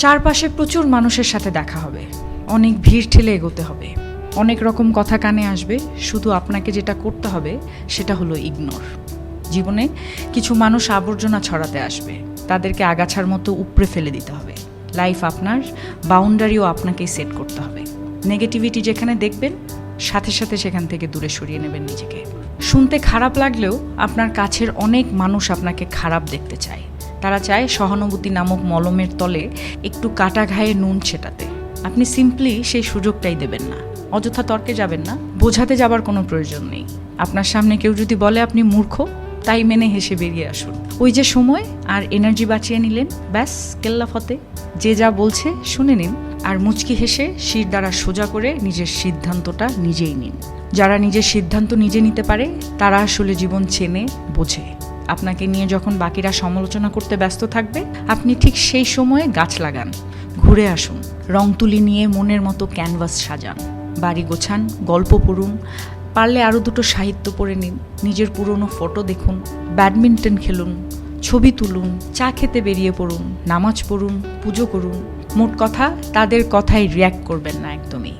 চারপাশে প্রচুর মানুষের সাথে দেখা হবে, অনেক ভিড় ঠেলে এগোতে হবে, অনেক রকম কথা কানে আসবে। শুধু আপনাকে যেটা করতে হবে সেটা হলো ইগনোর। জীবনে কিছু মানুষ আবর্জনা ছড়াতে আসবে, তাদেরকে আগাছার মতো উপড়ে ফেলে দিতে হবে। লাইফ আপনার, বাউন্ডারিও আপনাকেই সেট করতে হবে। নেগেটিভিটি যেখানে দেখবেন সাথে সাথে সেখান থেকে দূরে সরিয়ে নেবেন নিজেকে। শুনতে খারাপ লাগলেও আপনার কাছের অনেক মানুষ আপনাকে খারাপ দেখতে চায়। তারা চায় সহানুভূতি নামক মলমের তলে একটু কাটা ঘায়ে নুন ছেটাতে। আপনি সিম্পলি সেই সুযোগটাই দেবেন না। অযথা তর্কে যাবেন না, বোঝাতে যাবার কোনো প্রয়োজন নেই। আপনার সামনে কেউ যদি বলে আপনি মূর্খ, তাই মেনে হেসে বেরিয়ে আসুন। ওই যে সময় আর এনার্জি বাঁচিয়ে নিলেন, ব্যাস কেল্লা ফতে। যে যা বলছে শুনে নিন, আর মুচকি হেসে শির দ্বারা সোজা করে নিজের সিদ্ধান্তটা নিজেই নিন। যারা নিজের সিদ্ধান্ত নিজে নিতে পারে তারা আসলে জীবন চেনে, বোঝে। আপনাকে নিয়ে যখন বাকিরা সমালোচনা করতে ব্যস্ত থাকবে, আপনি ঠিক সেই সময়ে গাছ লাগান, ঘুরে আসুন, রং তুলি নিয়ে মনের মতো ক্যানভাস সাজান, বাড়ি গোছান, গল্প পড়ুন, পারলে আরও দুটো সাহিত্য পড়ে নিন, নিজের পুরনো ফটো দেখুন, ব্যাডমিন্টন খেলুন, ছবি তুলুন, চা খেতে বেরিয়ে পড়ুন, নামাজ পড়ুন, পুজো করুন। মোট কথা, তাদের কথায় রিয়্যাক্ট করবেন না একদমই।